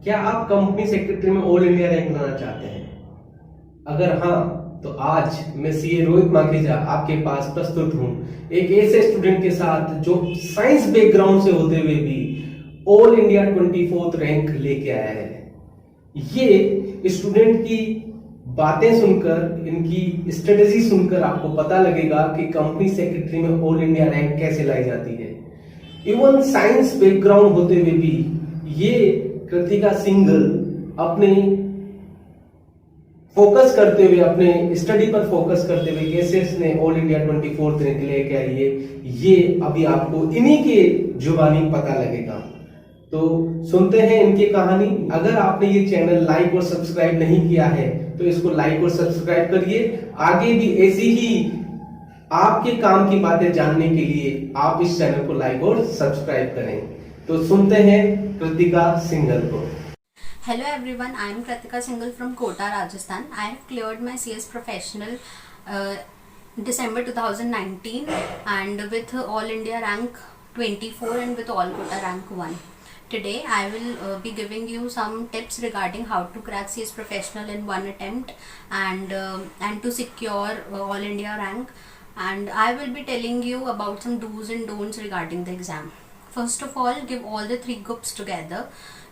क्या आप company secretary में ऑल इंडिया रैंक लाना चाहते हैं? अगर हाँ, तो आज मैं सीए रोहित माखीजा आपके पास प्रस्तुत हूं एक ऐसे स्टूडेंट के साथ जो साइंस बैकग्राउंड से होते हुए भी ऑल इंडिया 24th रैंक लेके आया है। ये स्टूडेंट की बातें सुनकर, इनकी स्ट्रेटेजी सुनकर आपको पता लगेगा कि कंपनी सेक्रेटरी में ऑल इंडिया रैंक कैसे लाई जाती है। इवन साइंस बैकग्राउंड होते हुए भी ये कृतिका सिंघल अपने फोकस करते हुए, अपने स्टडी पर फोकस करते हुए कैसे इसने ऑल इंडिया 24th रैंक लेके आई है, ये अभी आपको इन्हीं के जुबानी पता लगेगा। तो सुनते हैं इनकी कहानी। अगर आपने ये चैनल लाइक और सब्सक्राइब नहीं किया है तो इसको लाइक और सब्सक्राइब करिए। आगे भी ऐसी ही आपके काम की बातें जानने के लिए आप इस चैनल को लाइक और सब्सक्राइब करें। तो सुनते हैं कृतिका सिंघल को। Hello everyone, I am Kritika Singhal from Kota, Rajasthan. I have cleared my CS professional December 2019 and with All India rank 24 and with All Kota rank 1. Today I will be giving you some tips regarding how to crack CS professional in one attempt and to secure All India rank, and I will be telling you about some do's and don'ts regarding the exam. First of all, give all the 3 groups together,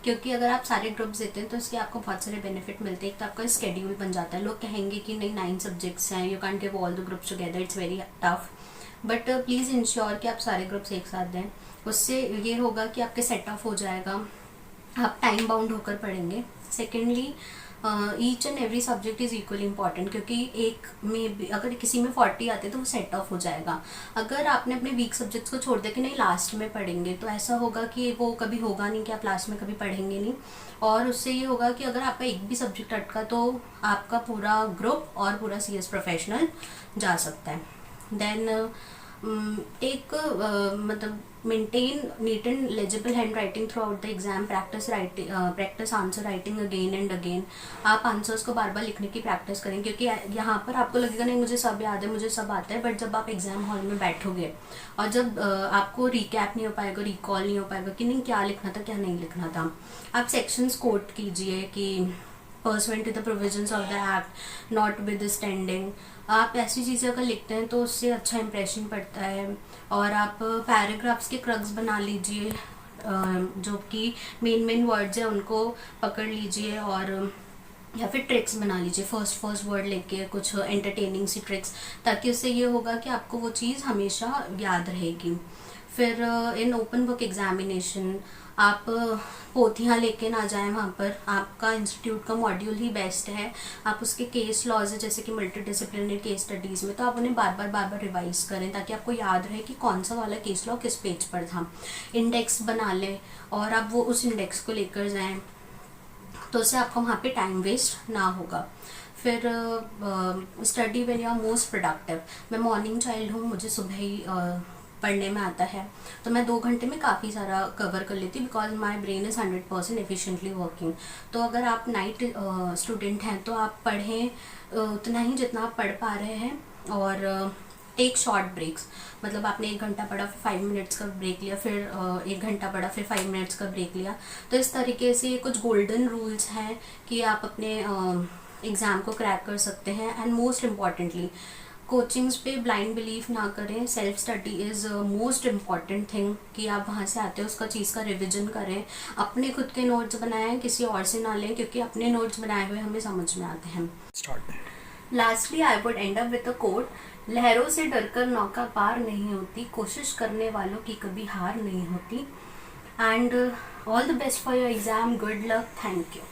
क्योंकि अगर आप सारे groups देते हैं तो इसके आपको बहुत सारे बेनिफिट मिलते हैं। एक तो आपका स्केड्यूल बन जाता है। लोग कहेंगे कि नहीं 9 सब्जेक्ट्स हैं, you can give all the groups together, it's very tough, but please ensure कि आप सारे ग्रुप्स एक साथ दें। उससे ये होगा कि आपके सेट ऑफ हो जाएगा, आप टाइम बाउंड होकर पढ़ेंगे। Secondly, each and every subject is equally important, क्योंकि एक में अगर किसी में 40 आते हैं तो वो सेट ऑफ हो जाएगा। अगर आपने अपने वीक सब्जेक्ट्स को छोड़ दिया कि नहीं लास्ट में पढ़ेंगे, तो ऐसा होगा कि वो कभी होगा नहीं कि आप लास्ट में कभी पढ़ेंगे नहीं। और उससे ये होगा कि अगर आपका एक भी सब्जेक्ट अटका तो आपका पूरा ग्रुप और पूरा CS प्रोफेशनल जा सकता है। देन टेक मतलब maintain neat and legible hand writing through out the exam. Practice answer writing again and again. आप आंसर्स को बार बार लिखने की प्रैक्टिस करें, क्योंकि यहाँ पर आपको लगेगा नहीं मुझे सब याद है, मुझे सब आता है, बट जब आप एग्जाम हॉल में बैठोगे और जब आपको रिकैप नहीं हो पाएगा, रिकॉल नहीं हो पाएगा कि नहीं क्या लिखना था क्या नहीं लिखना था। आप सेक्शंस कोट कीजिए कि pursuant to the provisions of the act, notwithstanding. आप ऐसी चीज़ें अगर लिखते हैं तो उससे अच्छा इंप्रेशन पड़ता है। और आप पैराग्राफ्स के क्रक्स बना लीजिए, जो कि मेन वर्ड्स हैं उनको पकड़ लीजिए, और या फिर ट्रिक्स बना लीजिए, फर्स्ट वर्ड लेके कुछ एंटरटेनिंग सी ट्रिक्स, ताकि उससे ये होगा कि आपको वो चीज़ हमेशा याद रहेगी। फिर इन ओपन बुक एग्जामिनेशन आप पोथियाँ लेके ना जाएं वहाँ पर। आपका इंस्टीट्यूट का मॉड्यूल ही बेस्ट है। आप उसके केस लॉज है जैसे कि मल्टी डिसिप्लिनरी केस स्टडीज़ में, तो आप उन्हें बार बार रिवाइज करें ताकि आपको याद रहे कि कौन सा वाला केस लॉ किस पेज पर था। इंडेक्स बना लें और आप वो उस इंडेक्स को लेकर जाएं, तो उससे आपका वहाँ पे टाइम वेस्ट ना होगा। फिर study when you are most productive. मैं मॉर्निंग चाइल्ड हूँ, मुझे सुबह ही पढ़ने में आता है, तो मैं 2 घंटे में काफ़ी सारा कवर कर लेती हूँ, because my brain is 100% efficiently working. तो अगर आप नाइट स्टूडेंट हैं तो आप पढ़ें उतना ही जितना आप पढ़ पा रहे हैं, और टेक शॉर्ट ब्रेक्स। मतलब आपने 1 घंटा पढ़ा फिर 5 मिनट्स का ब्रेक लिया, फिर 1 घंटा पढ़ा फिर 5 मिनट्स का ब्रेक लिया। तो इस तरीके से कुछ गोल्डन रूल्स हैं कि आप अपने एग्ज़ाम को क्रैक कर सकते हैं। एंड मोस्ट इम्पॉर्टेंटली, कोचिंग्स पे ब्लाइंड बिलीफ ना करें। Self study is most important thing, कि आप वहाँ से आते हैं उसका चीज़ का रिविजन करें, अपने खुद के नोट्स बनाएं, किसी और से ना लें, क्योंकि अपने नोट्स बनाए हुए हमें समझ में आते हैं। Lastly I would end up with a quote, लहरों से डरकर नौका पार नहीं होती, कोशिश करने वालों की कभी हार नहीं होती। And all the best for your exam, good luck, thank you.